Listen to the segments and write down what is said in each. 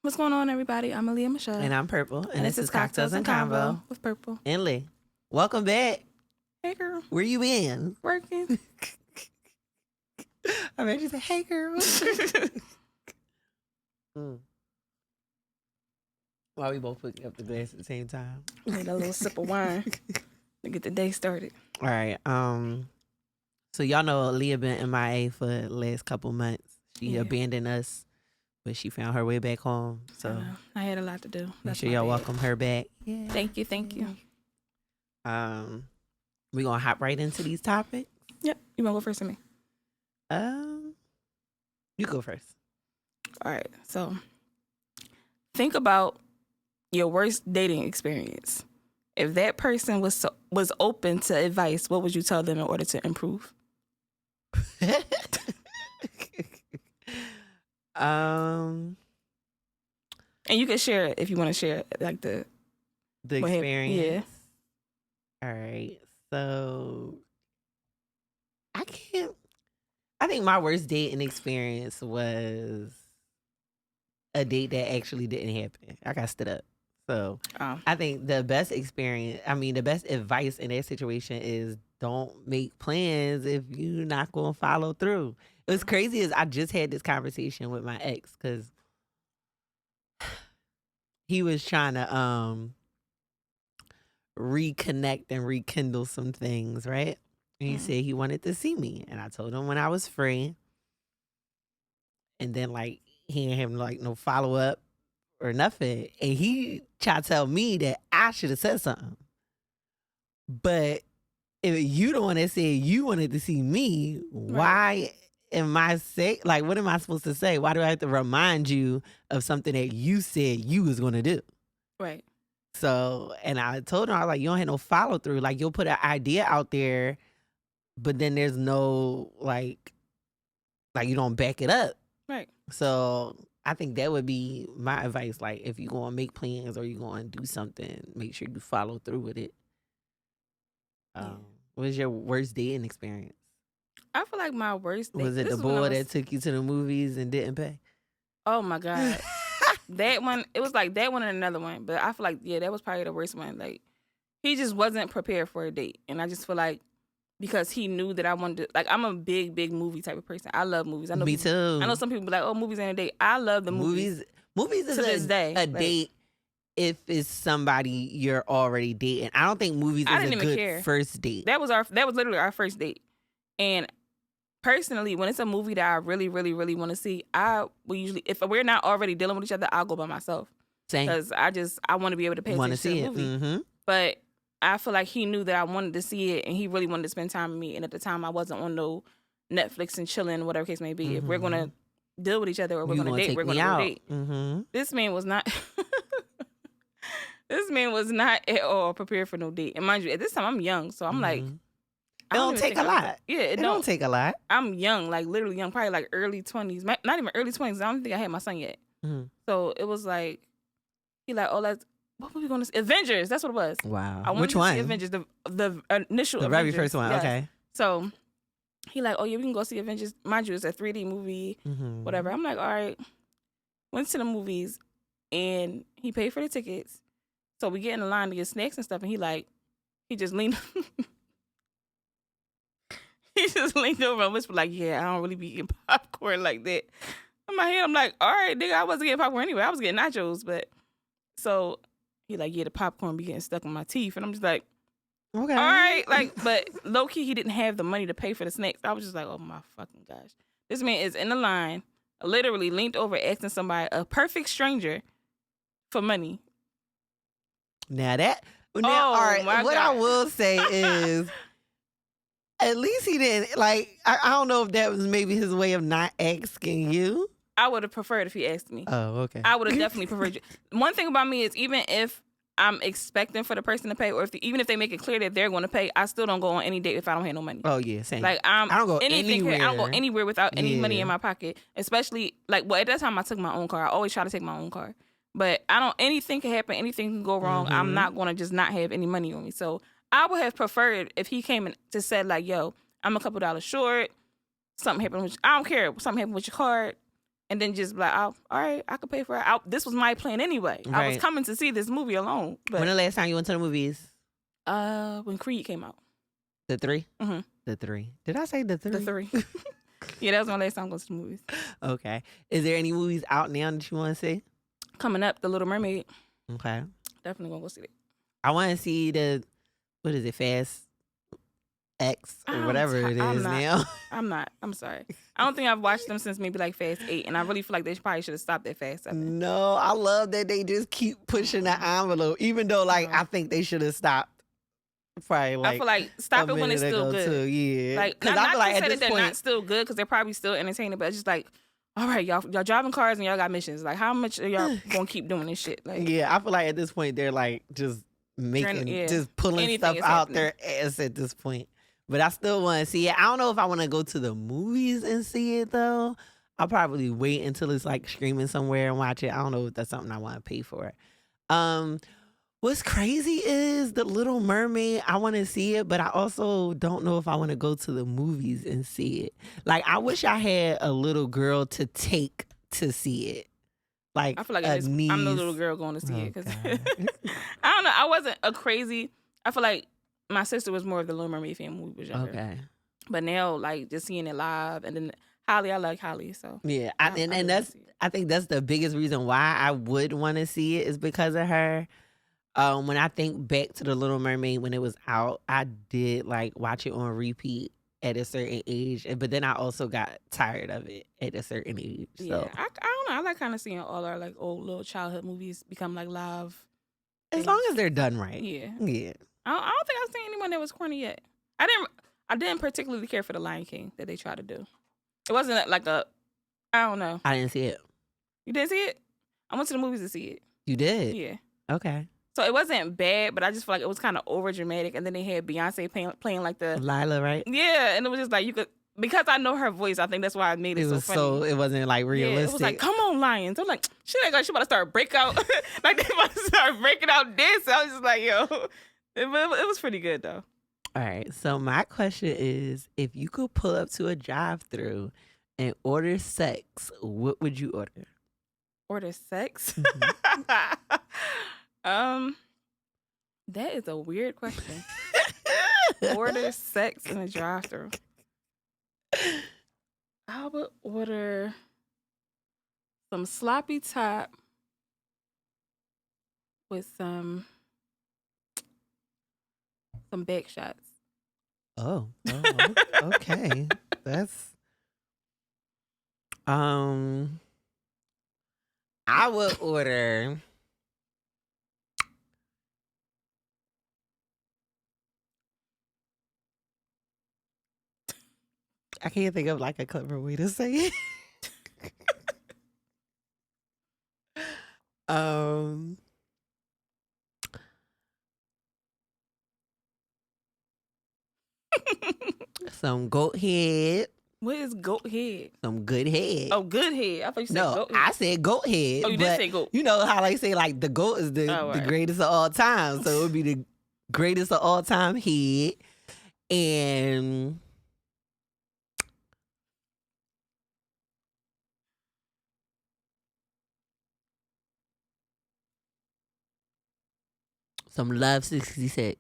What's going on, everybody? I'm Aaliyah Michelle. And I'm Purple. And this is Cocktails and Convo with Purple. And Lee. Welcome back. Hey, girl. Where you been? Working. I mean, you say, hey, girl. Why we both picking up the glass at the same time? Need a little sip of wine to get the day started. All right. So y'all know Aaliyah been MIA for the last couple months. She abandoned us. But she found her way back home. So I had a lot to do. Make sure y'all welcome her back. Yeah. Thank you. We gonna hop right into these topics. Yep. You wanna go first or me? You go first. All right. So think about your worst dating experience. If that person was open to advice, what would you tell them in order to improve? And you can share it if you want to share it, like the experience. Yeah. All right. So I think my worst dating experience was a date that actually didn't happen. I got stood up. So I think the best advice in that situation is don't make plans if you're not going to follow through. What's crazy is I just had this conversation with my ex because he was trying to reconnect and rekindle some things, right? And he said he wanted to see me. And I told him when I was free. And then, he didn't have, no follow-up or nothing. And he tried to tell me that I should have said something. But if you the one that said you wanted to see me, why am I what am I supposed to say? Why do I have to remind you of something that you said you was going to do? Right. So, and I told him, I was like, you don't have no follow through. You'll put an idea out there, but then there's no, you don't back it up. Right. So I think that would be my advice. If you're going to make plans or you're going to do something, make sure you follow through with it. What was your worst dating experience? I feel like my worst date. Was it the boy that took you to the movies and didn't pay? Oh my God. That one, it was like that one and another one. But I feel like, that was probably the worst one. He just wasn't prepared for a date. And I just feel like because he knew that I wanted to, I'm a big, big movie type of person. I love movies. I know Me too. I know some people be like, oh, movies ain't a date. I love the movies. Movies is to this day. A date if it's somebody you're already dating. I don't think movies is a good first date. That was literally our first date. And personally, when it's a movie that I really, really, really want to see, I will usually, if we're not already dealing with each other, I'll go by myself. Same. Because I want to be able to pay attention to the movie. Mm-hmm. But I feel like he knew that I wanted to see it, and he really wanted to spend time with me. And at the time, I wasn't on no Netflix and chilling, whatever case may be. Mm-hmm. If we're going to deal with each other or we're going to date, we're going to go date. Mm-hmm. This man was not... This man was not at all prepared for no date. And mind you, at this time, I'm young, so I'm like... It don't take a lot. It don't take a lot. I'm young, literally young, probably early 20s. Not even early 20s. I don't think I had my son yet. Mm-hmm. So it was he what were we going to see? Avengers. That's what it was. Wow. Which one? See Avengers, the initial the Avengers. very first one. Yes. Okay. So he oh yeah, we can go see Avengers. Mind you, it's a 3D movie, whatever. I'm like, all right. Went to the movies, and he paid for the tickets. So we get in the line to get snacks and stuff, and he just leaned... He just leaned over and whispered, yeah, I don't really be eating popcorn like that. In my head, I'm like, all right, nigga, I wasn't getting popcorn anyway. I was getting nachos. But so he yeah, the popcorn be getting stuck in my teeth. And I'm just like, okay. All right. But low key, he didn't have the money to pay for the snacks. I was just like, oh my fucking gosh. This man is in the line, literally leaned over asking somebody, a perfect stranger, for money. All right. What God. I will say is... At least he didn't, I don't know if that was maybe his way of not asking you. I would have preferred if he asked me. Oh, okay. I would have definitely preferred you. One thing about me is even if I'm expecting for the person to pay, or even if they make it clear that they're going to pay, I still don't go on any date if I don't have no money. Oh, yeah, same. I don't go anywhere. I don't go anywhere without any money in my pocket, especially, at that time I took my own car. I always try to take my own car. But anything can happen, anything can go wrong. I'm not going to just not have any money on me. So I would have preferred if he came and just said, yo, I'm a couple dollars short. Something happened with I don't care. Something happened with your card. and then just be like, oh, all right, I could pay for it. This was my plan anyway. Right. I was coming to see this movie alone. But when the last time you went to the movies? When Creed came out. The 3? Mm-hmm. The 3. Did I say the 3? The 3. Yeah, that was my last time going to the movies. Okay. Is there any movies out now that you want to see? Coming up, The Little Mermaid. Okay. Definitely going to go see it. I want to see what is it, Fast X or whatever it is now. I'm sorry. I don't think I've watched them since maybe like Fast 8, and I really feel like they probably should have stopped at Fast 7. No, I love that they just keep pushing the envelope, even though I think they should have stopped. Probably I feel like stop it when it's still good. Too, yeah, like not to say that they're not still good because they're probably still entertaining, but it's just like, all right, y'all driving cars and y'all got missions. Like, how much are y'all gonna keep doing this shit? Like, yeah, I feel like at this point they're like just just pulling stuff out their ass at this point. But I still want to see it. I don't know if I want to go to the movies and see it though. I'll probably wait until it's like streaming somewhere and watch it. I don't know if that's something I want to pay for. What's crazy is The Little Mermaid. I want to see it, but I also don't know if I want to go to the movies and see it. Like, I wish I had a little girl to take to see it. Like, I feel like I'm the little girl going to see it because I don't know. I wasn't a crazy. I feel like my sister was more of the Little Mermaid fan when we was younger. Okay, but now like just seeing it live, and then Holly, I like Holly, so yeah. I think that's the biggest reason why I would want to see it is because of her. When I think back to The Little Mermaid when it was out, I did like watch it on repeat at a certain age, but then I also got tired of it at a certain age. So yeah, I don't know. I like kind of seeing all our like old little childhood movies become like live. As long as they're done right. Yeah. Yeah. I don't think I've seen anyone that was corny yet. I didn't particularly care for the Lion King that they tried to do. It wasn't like I don't know. I didn't see it. You didn't see it? I went to the movies to see it. You did? Yeah. Okay. So it wasn't bad, but I just feel like it was kind of over dramatic. And then they had Beyonce playing like the Lila, right? Yeah, and it was just like you could, because I know her voice. I think that's why I made it so funny. So it wasn't like realistic. Yeah, it was like, come on, lions. I'm like, she about to start break out, like they about to start breaking out dancing. I was just like, yo, it was pretty good though. All right. So my question is, if you could pull up to a drive-thru and order sex, what would you order? Order sex? That is a weird question. Order sex in a drive-thru. I would order some sloppy top with some back shots. Oh, okay. That's I would order I can't think of like a clever way to say it. Some goat head. What is goat head? Some good head. Oh, good head. I thought you said goat head. I said goat head. Oh, you did say goat. You know how they say like the goat is the greatest of all time. So it would be the greatest of all time head. And some Love 66.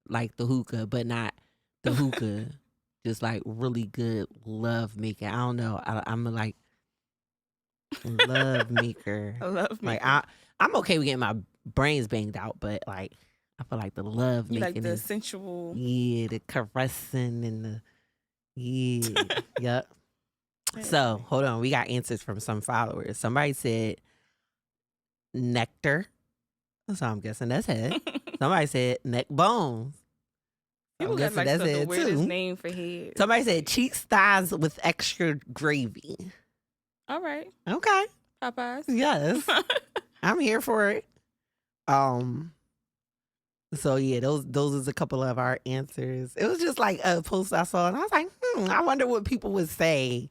Like the hookah, but not the hookah. Just like really good love making. I don't know. I'm like love maker. I love like I'm okay with getting my brains banged out, but like I feel like the love you making like the is, sensual. Yeah, the caressing and the yep. So hold on, we got answers from some followers. Somebody said nectar. So I'm guessing that's head. Somebody said neck bones. People got like the weirdest name for head. Somebody said cheeks thighs with extra gravy. All right. Okay. Popeyes. Yes. I'm here for it. So yeah, those is a couple of our answers. It was just like a post I saw and I was like, I wonder what people would say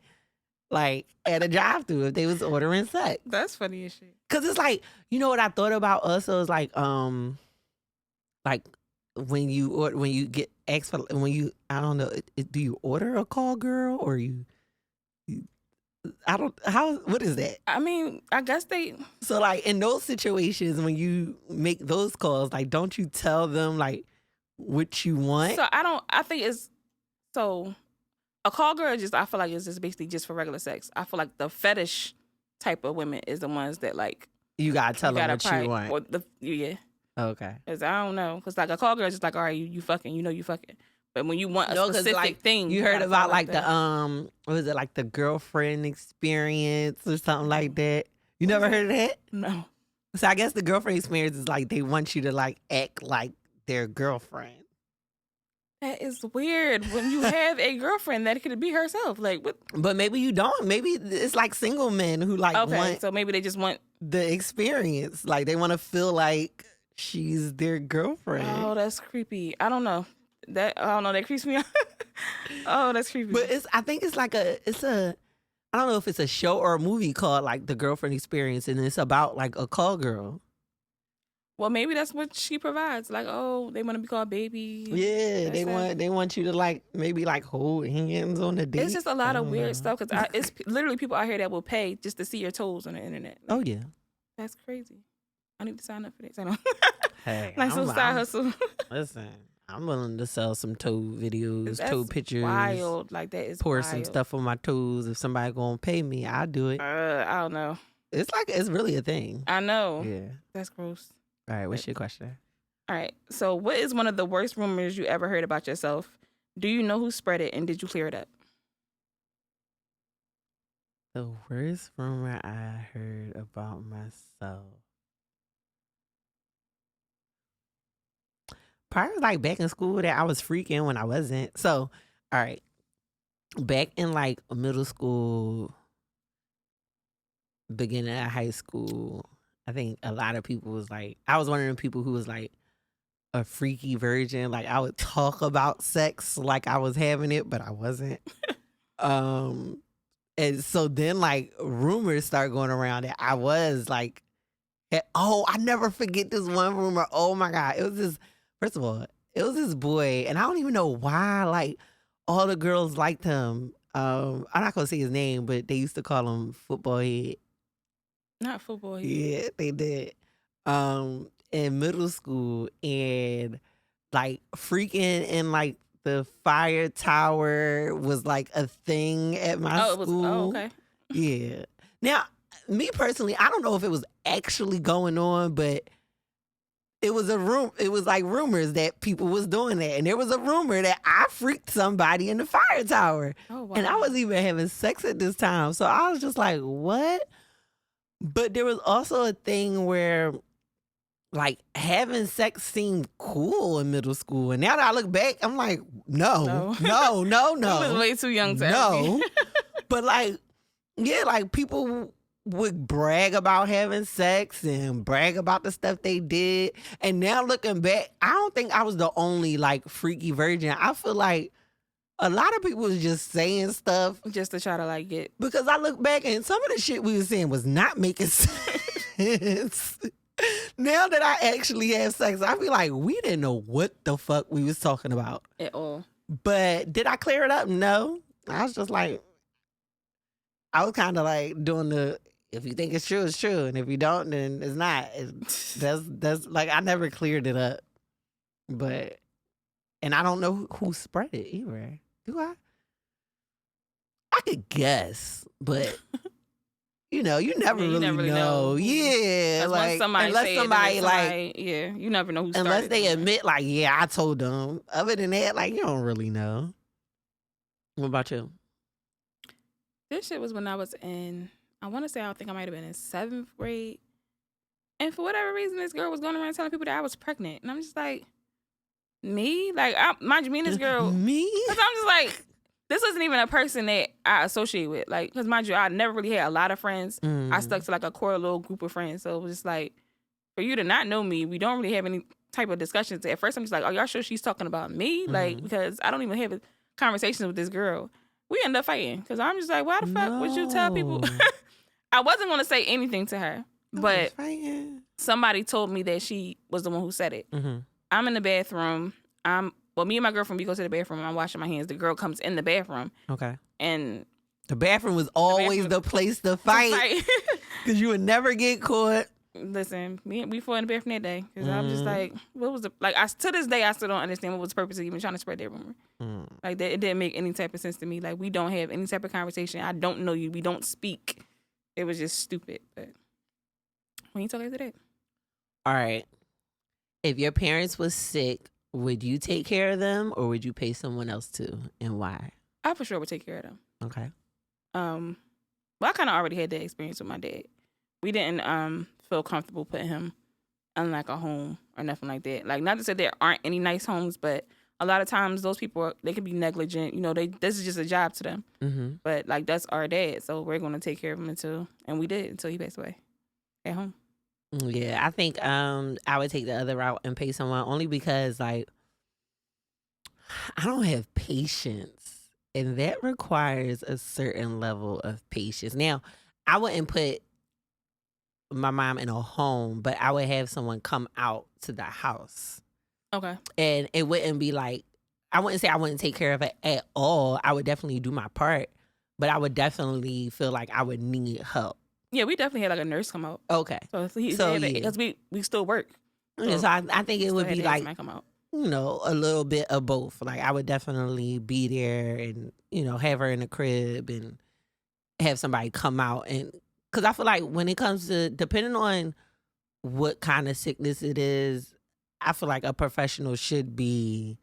like at a drive-thru if they was ordering sex. That's funny as shit. Cause it's like, you know what I thought about us? So it's like when you get asked for, when you, I don't know, do you order a call girl or you what is that? I mean, I guess they. So like in those situations when you make those calls, like don't you tell them like what you want? So I think it's so a call girl I feel like it's just basically just for regular sex. I feel like the fetish type of women is the ones that like you gotta tell them what you want. Or yeah. Okay. Cause I don't know. Cause like a call girl is just like, all right, you fucking, you fucking. But when you want a specific thing, you heard about like the what was it, like the girlfriend experience or something like that? You never heard of that? No. So I guess the girlfriend experience is like they want you to like act like their girlfriend. That is weird. When you have a girlfriend, that could be herself. Like what? But maybe you don't. Maybe it's like single men who like want. So maybe they just want the experience. Like they want to feel like she's their girlfriend. Oh, that's creepy. I don't know. That creeps me out. Oh, that's creepy. But I think it's like I don't know if it's a show or a movie called like The Girlfriend Experience, and it's about like a call girl. Well, maybe that's what she provides. Like, oh, they want to be called baby. Yeah, they want you to like maybe like hold hands on the date. It's just a lot of weird stuff because it's literally people out here that will pay just to see your toes on the internet. Like, oh yeah, that's crazy. I need to sign up for this. Hey, like some side hustle. Listen, I'm willing to sell some toe videos, toe pictures. Wild, like that is pour wild. some stuff on my toes. If somebody gonna pay me, I'll do it. I don't know. It's really a thing. I know. Yeah, that's gross. All right, what's your question? All right, so what is one of the worst rumors you ever heard about yourself? Do you know who spread it, and did you clear it up? The worst rumor I heard about myself. Probably like back in school that I was freaking when I wasn't. So, all right. Back in like middle school, beginning of high school, I think a lot of people was like, I was one of them people who was like a freaky virgin. Like I would talk about sex like I was having it, but I wasn't. And so then like rumors start going around that I was like, I never forget this one rumor. Oh my God. It was this, first of all, it was this boy, and I don't even know why like all the girls liked him. I'm not gonna say his name, but they used to call him Football Head. Not Football Head. Yeah, they did. In middle school, and like freaking in like the fire tower was like a thing at my school. Oh, okay. Yeah. Now, me personally, I don't know if it was actually going on, but it was it was like rumors that people was doing that. And there was a rumor that I freaked somebody in the fire tower. Oh, wow. And I wasn't even having sex at this time. So I was just like, what? But there was also a thing where like having sex seemed cool in middle school. And now that I look back, I'm like, no. I was way too young to no. But like, yeah, like people would brag about having sex and brag about the stuff they did. And now looking back, I don't think I was the only like freaky virgin. I feel like a lot of people was just saying stuff just to try to like get. Because I look back and some of the shit we was saying was not making sense. Now that I actually have sex, I feel like we didn't know what the fuck we was talking about at all. But did I clear it up? No. I was just like, I was kind of like doing the, if you think it's true, it's true. And if you don't, then it's not. That's like, I never cleared it up. But, and I don't know who spread it either. Do I? I could guess, but you never really know. Yeah, like unless somebody like, yeah, you never know who started. Unless they admit, like, yeah, I told them. Other than that, like, you don't really know. What about you? This shit was when I was in, I want to say, I think I might have been in 7th grade. And for whatever reason, this girl was going around telling people that I was pregnant. And I'm just like, me? Like, mind you, me and this girl. Me? Because I'm just like, this wasn't even a person that I associate with. Like, because mind you, I never really had a lot of friends. I stuck to like a core little group of friends. So it was just like, for you to not know me, we don't really have any type of discussions. At first, I'm just like, are y'all sure she's talking about me? Like, because I don't even have conversations with this girl. We end up fighting. Because I'm just like, why the fuck would you tell people? I wasn't going to say anything to her. But somebody told me that she was the one who said it. I'm in the bathroom. Me and my girlfriend, we go to the bathroom. I'm washing my hands. The girl comes in the bathroom. Okay. And The bathroom was always the place to fight. Because you would never get caught. Listen, we fought in the bathroom that day. Because I was just like, what was the... Like, to this day, I still don't understand what was the purpose of even trying to spread that rumor. Like, it didn't make any type of sense to me. Like, we don't have any type of conversation. I don't know you. We don't speak. It was just stupid. But we ain't talk after that. All right. If your parents was sick, would you take care of them or would you pay someone else to, and why? I for sure would take care of them. Okay. Well, I kind of already had that experience with my dad. We didn't feel comfortable putting him in like a home or nothing like that. Like, not to say there aren't any nice homes, but a lot of times those people they can be negligent. You know, this is just a job to them. Mm-hmm. But like, that's our dad, so we're gonna take care of him and we did until he passed away at home. Yeah, I think I would take the other route and pay someone, only because like I don't have patience, and that requires a certain level of patience. Now, I wouldn't put my mom in a home, but I would have someone come out to the house. Okay. And it wouldn't be like, I wouldn't say I wouldn't take care of it at all. I would definitely do my part, but I would definitely feel like I would need help. Yeah, we definitely had like a nurse come out. Okay. Because we still work. So I think it would be like, you know, a little bit of both. Like, I would definitely be there and, you know, have her in the crib and have somebody come out. And because I feel like when it comes to, depending on what kind of sickness it is, I feel like a professional should be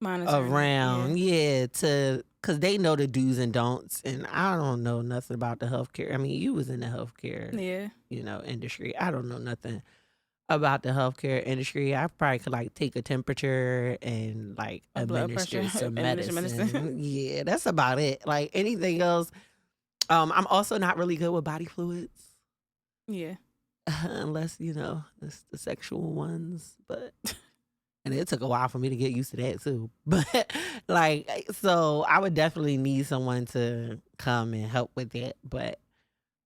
around. Yeah, because they know the do's and don'ts. And I don't know nothing about the healthcare. I mean, you was in the healthcare, industry. I don't know nothing about the healthcare industry. I probably could like take a temperature and like administer some medicine. Yeah, that's about it. Like, anything else. I'm also not really good with body fluids. Yeah. Unless, you know, it's the sexual ones, but and it took a while for me to get used to that too. But like, so I would definitely need someone to come and help with that. But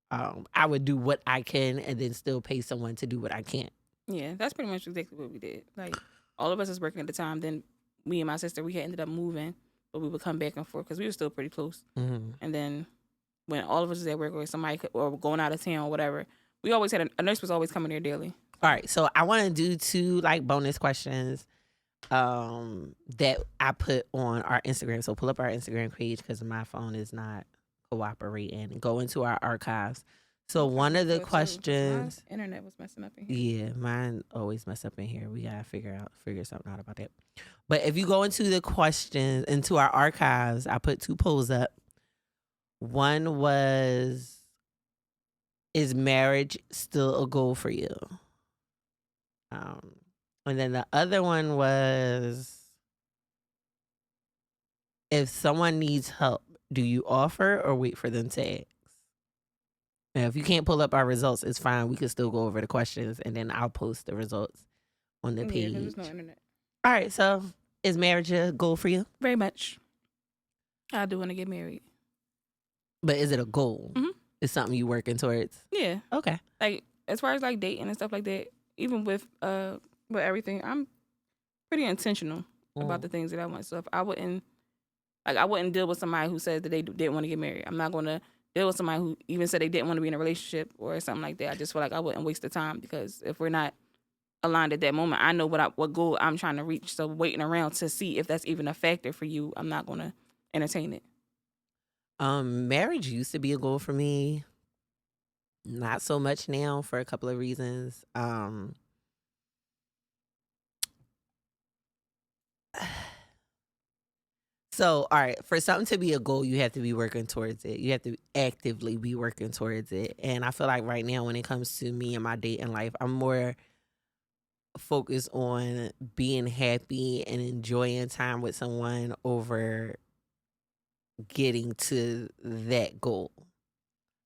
I would do what I can and then still pay someone to do what I can't. Yeah, that's pretty much exactly what we did. Like, all of us was working at the time. Then me and my sister, we had ended up moving, but we would come back and forth because we were still pretty close. Mm-hmm. And then when all of us was at work or somebody or going out of town or whatever, we always had a nurse was always coming there daily. All right, so I want to do 2 like bonus questions that I put on our Instagram. So pull up our Instagram page because my phone is not cooperating. Go into our archives. So one of the questions, my internet was messing up in here. Yeah, mine always mess up in here. We gotta figure something out about that. But if you go into the questions into our archives, I put 2 polls up. One was, is marriage still a goal for you? And then the other one was, if someone needs help, do you offer or wait for them to ask? Now, if you can't pull up our results, it's fine. We can still go over the questions, and then I'll post the results on the page. Yeah, there's no internet. All right, so is marriage a goal for you? Very much. I do want to get married. But is it a goal? Mm-hmm. It's something you working towards? Yeah. Okay. Like, as far as like dating and stuff like that, even with everything, I'm pretty intentional about the things that I want. So if I wouldn't deal with somebody who says that they didn't want to get married. I'm not going to deal with somebody who even said they didn't want to be in a relationship or something like that. I just feel like I wouldn't waste the time, because if we're not aligned at that moment, I know what goal I'm trying to reach. So waiting around to see if that's even a factor for you, I'm not going to entertain it. Marriage used to be a goal for me. Not so much now for a couple of reasons. So, all right, for something to be a goal, you have to be working towards it. You have to actively be working towards it. And I feel like right now, when it comes to me and my dating life, I'm more focused on being happy and enjoying time with someone over getting to that goal.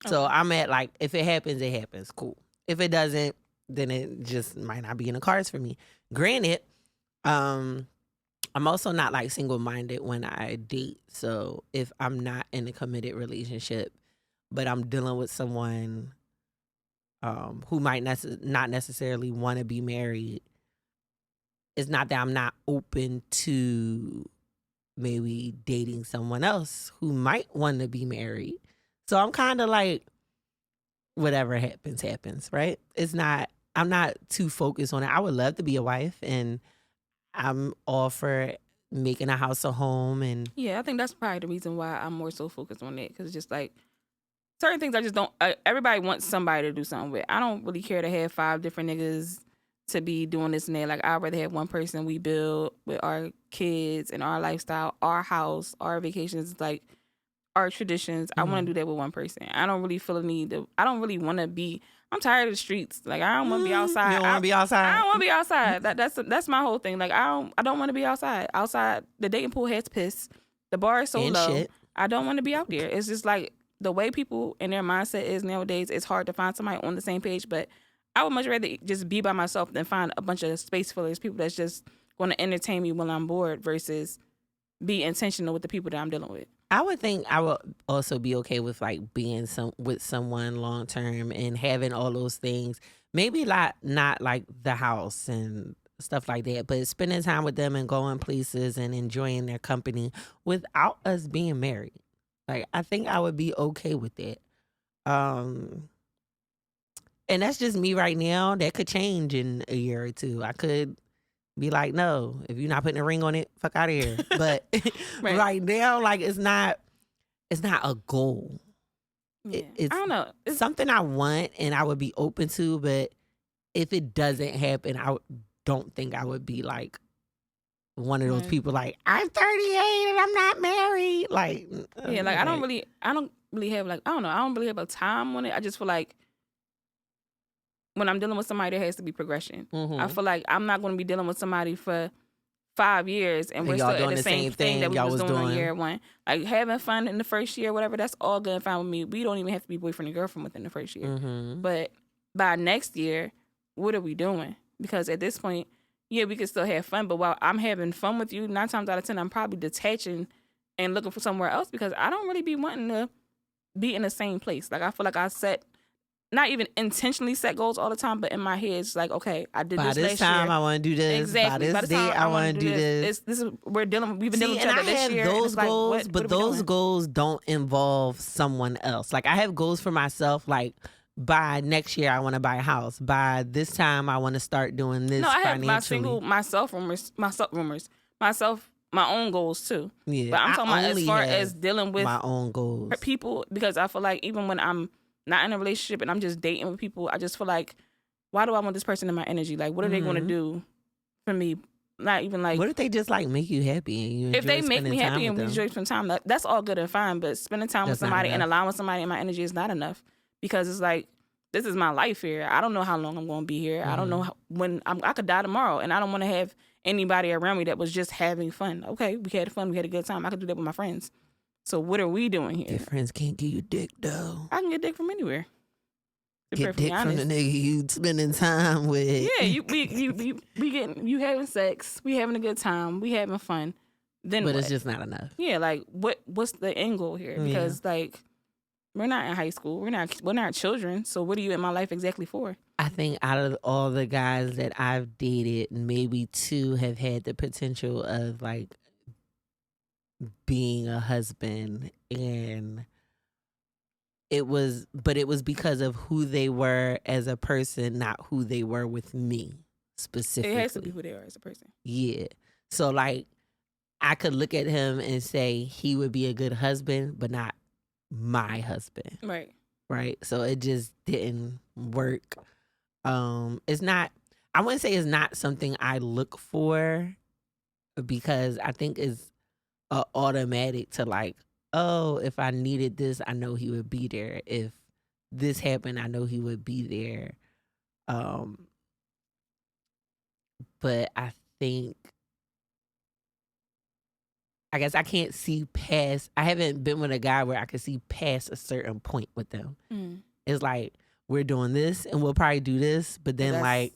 Okay. So I'm at like, if it happens, it happens. Cool. If it doesn't, then it just might not be in the cards for me. Granted, I'm also not like single-minded when I date. So if I'm not in a committed relationship, but I'm dealing with someone who might not necessarily want to be married, it's not that I'm not open to maybe dating someone else who might want to be married. So I'm kind of like, whatever happens, happens, right? I'm not too focused on it. I would love to be a wife, and I'm all for making a house a home. And yeah, I think that's probably the reason why I'm more so focused on it, because it's just like certain things I just don't. Everybody wants somebody to do something with. I don't really care to have 5 different niggas to be doing this and that. Like, I'd rather have one person we build with our kids and our lifestyle, our house, our vacations, like our traditions. I want to do that with one person. I don't really feel a need to. I don't really want to be. I'm tired of the streets. Like, I don't want to be outside. You don't want to be outside? I don't want to be outside. That's my whole thing. Like, I don't want to be outside. Outside, the dating pool has piss. The bar is so And low. shit. I don't want to be out there. It's just like the way people and their mindset is nowadays. It's hard to find somebody on the same page. But I would much rather just be by myself than find a bunch of space fillers, people that's just going to entertain me when I'm bored, versus be intentional with the people that I'm dealing with. I would think I would also be okay with like being with someone long term and having all those things. Maybe not like the house and stuff like that, but spending time with them and going places and enjoying their company without us being married. Like, I think I would be okay with that. And that's just me right now. That could change in a year or two. I could be like, no, if you're not putting a ring on it, fuck out of here. But right now, like, it's not a goal. Yeah. I don't know. It's something I want and I would be open to, but if it doesn't happen, don't think I would be like one of those people like, I'm 38 and I'm not married. Like, yeah, like I don't really have like, I don't know, I don't really have a time on it. I just feel like when I'm dealing with somebody, there has to be progression. Mm-hmm. I feel like I'm not going to be dealing with somebody for 5 years and we're still at the same thing that we was doing on year 1. Like, having fun in the first year, whatever, that's all good and fine with me. We don't even have to be boyfriend and girlfriend within the first year. Mm-hmm. But by next year, what are we doing? Because at this point, yeah, we can still have fun, but while I'm having fun with you, 9 times out of 10, I'm probably detaching and looking for somewhere else, because I don't really be wanting to be in the same place. Like, I feel like I not even intentionally set goals all the time, but in my head, it's like, okay, I did this last year. By this time, I want to do this. Exactly. By this date, I want to do this. We've been dealing with each other this year. Those goals, but those goals don't involve someone else. Like, I have goals for myself, like, by next year, I want to buy a house. By this time, I want to start doing this. No, I have my own goals too. Yeah, but I'm talking about as far as dealing with my own goals, people, because I feel like even when I'm not in a relationship and I'm just dating with people, I just feel like, why do I want this person in my energy? Like, what are they going to do for me? Not even like, what if they just like make you happy and you enjoy if they make me happy and we enjoy spending time, that's all good and fine. But spending time with somebody and allowing somebody in my energy is not enough, because it's like, this is my life here. I don't know how long I'm going to be here. I don't know when I could die tomorrow, and I don't want to have anybody around me that was just having fun. Okay, we had fun. We had a good time. I could do that with my friends. So what are we doing here? Your friends can't give you dick, though. I can get dick from anywhere. Get dick from the nigga you spending time with. Yeah, you having sex. We having a good time. We having fun. Then but what? It's just not enough. Yeah, like what's the end goal here? Because like, we're not in high school. We're not children. So what are you in my life exactly for? I think out of all the guys that I've dated, maybe 2 have had the potential of like being a husband, and it was because of who they were as a person, not who they were with me specifically. It has to be who they are as a person. Yeah. So like, I could look at him and say he would be a good husband, but not my husband. Right. So it just didn't work. It's not, I wouldn't say it's not something I look for, because I think it's automatic to like, oh, if I needed this, I know he would be there. If this happened, I know he would be there. But I guess I can't see past. I haven't been with a guy where I could see past a certain point with them. It's like, we're doing this and we'll probably do this, but then like,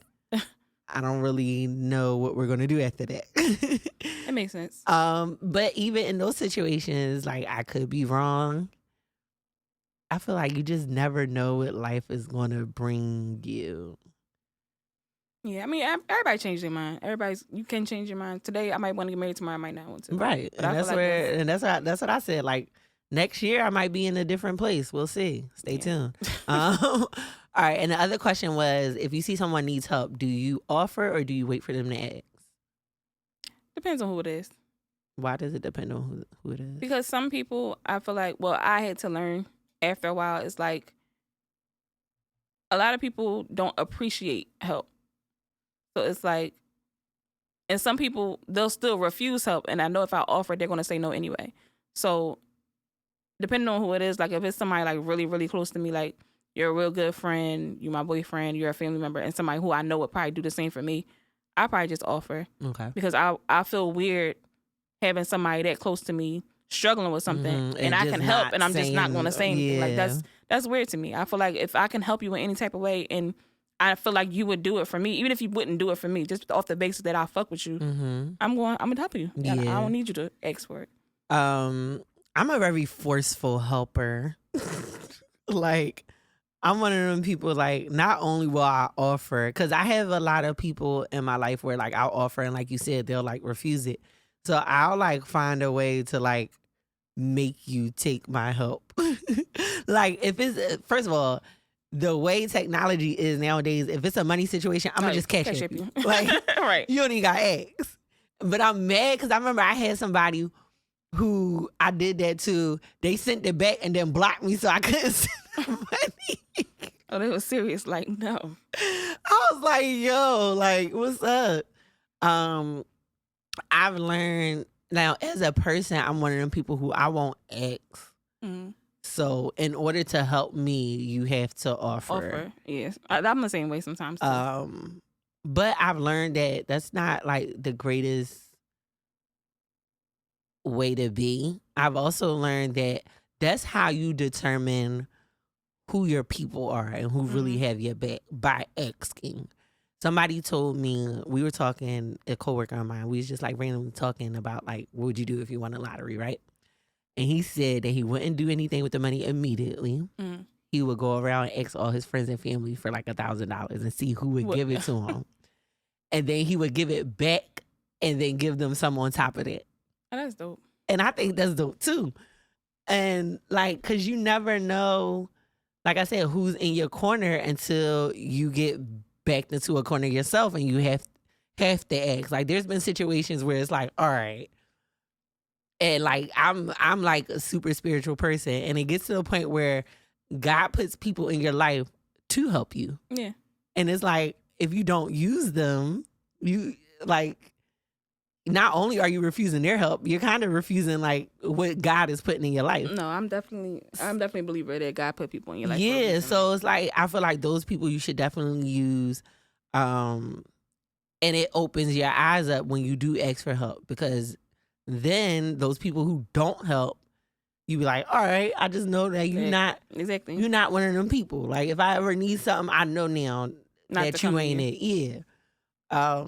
I don't really know what we're going to do after that. It makes sense. But even in those situations, like, I could be wrong. I feel like you just never know what life is going to bring you. Yeah, I mean, everybody changed their mind. You can change your mind. Today, I might want to get married. Tomorrow, I might not want to. Right, and that's what I said. Like, Next year, I might be in a different place. We'll see. Stay tuned. All right. And the other question was, if you see someone needs help, do you offer or do you wait for them to ask? Depends on who it is. Why does it depend on who it is? Because some people, I feel like, well, I had to learn after a while, it's like a lot of people don't appreciate help. So it's like, and some people, they'll still refuse help. And I know if I offer, they're going to say no anyway. So depending on who it is, like if it's somebody like really, really close to me, like you're a real good friend, you're my boyfriend, you're a family member, and somebody who I know would probably do the same for me, I probably just offer. Okay. Because I feel weird having somebody that close to me struggling with something and I can help and I'm just not going to say anything. Like that's weird to me. I feel like if I can help you in any type of way and I feel like you would do it for me, even if you wouldn't do it for me, just off the basis that I fuck with you, I'm gonna help you. Yeah. I don't need you to ask for it. I'm a very forceful helper. Like, I'm one of them people, like, not only will I offer, because I have a lot of people in my life where, like, I'll offer and, like you said, they'll, like, refuse it. So I'll, like, find a way to, like, make you take my help. Like, if it's, first of all, the way technology is nowadays, if it's a money situation, I'm going to just cash you. Like, right. You don't even got to ask. But I'm mad because I remember I had somebody who I did that to. They sent it back and then blocked me so I couldn't send the money. Oh, they were serious. Like, no. I was like, yo, like, what's up? I've learned now as a person, I'm one of them people who I won't ask. Mm. So in order to help me, you have to offer. Yes. I'm the same way sometimes too. But I've learned that that's not like the greatest way to be. I've also learned that that's how you determine who your people are and who really have your back, by asking. Somebody told me, we were talking, a coworker of mine, we was just like randomly talking about like, what would you do if you won a lottery, right? And he said that he wouldn't do anything with the money immediately. Mm. He would go around and ask all his friends and family for like $1,000 and see who would give it to him. And then he would give it back and then give them some on top of that. Oh, that's dope. And I think that's dope too. And like, cause you never know, like I said, who's in your corner until you get backed into a corner yourself and you have to ask. Like there's been situations where it's like, all right. And like, I'm like a super spiritual person and it gets to the point where God puts people in your life to help you. Yeah. And it's like, if you don't use them, you like, not only are you refusing their help, you're kind of refusing like what God is putting in your life. No, I'm definitely a believer that God put people in your life. Yeah, so it's like I feel like those people you should definitely use, and it opens your eyes up when you do ask for help, because then those people who don't help, you be like, all right, I just know that you're not one of them people. Like if I ever need something, I know now that you ain't it. Yeah.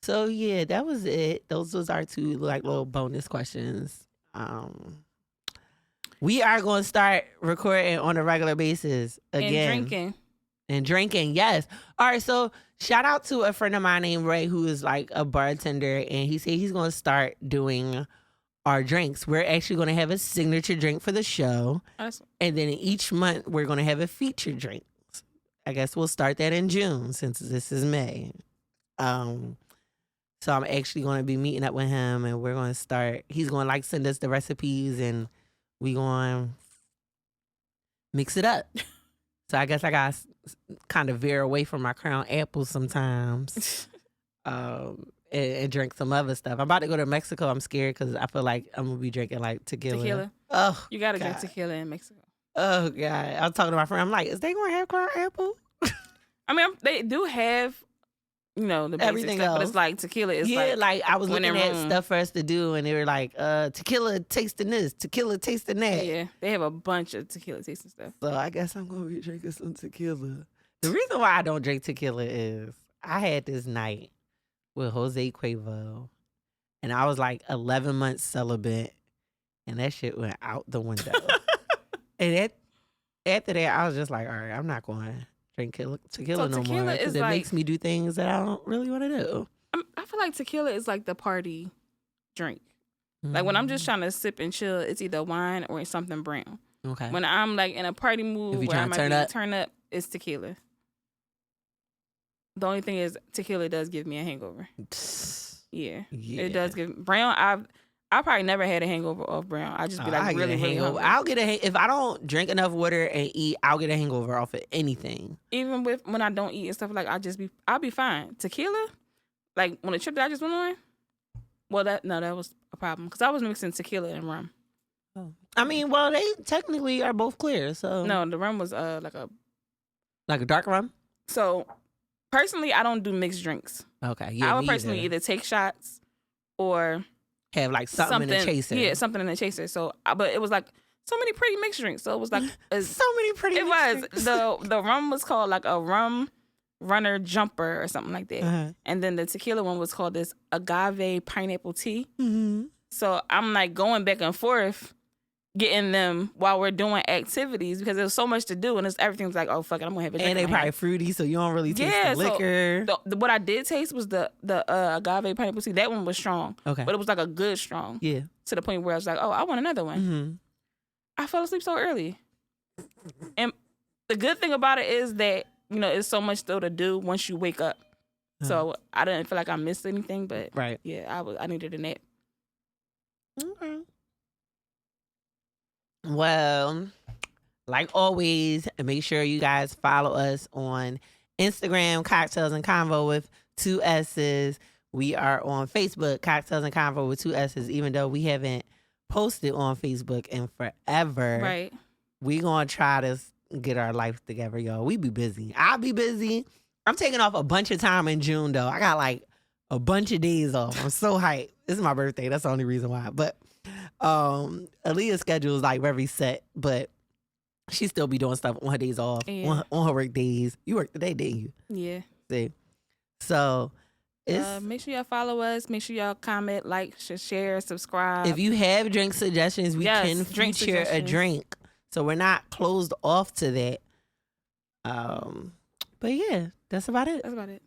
So yeah, that was it. Those was our two like little bonus questions. We are going to start recording on a regular basis again. And drinking, yes. All right, so shout out to a friend of mine named Ray who is like a bartender, and he said he's going to start doing our drinks. We're actually going to have a signature drink for the show. Awesome. And then each month we're going to have a featured drink. I guess we'll start that in June since this is May. So I'm actually going to be meeting up with him and we're going to start. He's going to like send us the recipes and we going to mix it up. So I guess I got to kind of veer away from my Crown Apple sometimes and drink some other stuff. I'm about to go to Mexico. I'm scared because I feel like I'm going to be drinking like tequila. Oh, you got to drink tequila in Mexico. Oh, God. I was talking to my friend. I'm like, is they going to have Crown Apple? I mean, they do have, you know, the basic everything stuff, else. But it's like tequila is like I was looking at stuff for us to do and they were like, tequila tasting this, tequila tasting that. Yeah, they have a bunch of tequila tasting stuff. So I guess I'm going to be drinking some tequila. The reason why I don't drink tequila is I had this night with Jose Cuervo and I was like 11 months celibate and that shit went out the window. And after that, I was just like, all right, I'm not going to drink tequila no more because it makes me do things that I don't really want to do. I feel like tequila is like the party drink. Like when I'm just trying to sip and chill, it's either wine or it's something brown. Okay. When I'm like in a party mood where I might turn up, it's tequila. The only thing is tequila does give me a hangover. Yeah. It does give brown. I probably never had a hangover off brown. I just be like really hangover. I'll get if I don't drink enough water and eat, I'll get a hangover off of anything. Even when I don't eat and stuff, like I'll be fine. Tequila, like when the trip that I just went on, well that was a problem because I was mixing tequila and rum. Oh. I mean, well, they technically are both clear, so no, the rum was like a dark rum. So personally, I don't do mixed drinks. Okay, yeah, I would personally either take shots or have like something in the chaser. Yeah, something in the chaser. So, but it was like so many pretty mixed drinks. So it was like so many pretty. It was the rum was called like a rum runner jumper or something like that, and then the tequila one was called this agave pineapple tea. Mm-hmm. So I'm like going back and forth, getting them while we're doing activities because there's so much to do and everything's like, oh fuck it, I'm gonna have a drink. And they probably fruity, so you don't really taste the liquor. So what I did taste was the agave pineapple tea. That one was strong. Okay, but it was like a good strong. Yeah, to the point where I was like, oh, I want another one. Mm-hmm. I fell asleep so early, and the good thing about it is that it's so much still to do once you wake up. So I didn't feel like I missed anything, but yeah, I needed a nap. Okay. Well, like always, make sure you guys follow us on Instagram, Cocktails and Convo with 2 S's. We are on Facebook, Cocktails and Convo with 2 S's, even though we haven't posted on Facebook in forever. Right. We gonna try to get our life together, y'all. We be busy. I'll be busy. I'm taking off a bunch of time in June, though. I got like a bunch of days off. I'm so hyped. This is my birthday. That's the only reason why. But Aaliyah's schedule is like very set, but she still be doing stuff on her days off, on her work days. You worked today, didn't you? Yeah. See? So make sure y'all follow us. Make sure y'all comment, like, share, subscribe. If you have drink suggestions, we can feature a drink. So we're not closed off to that. But yeah, that's about it. That's about it.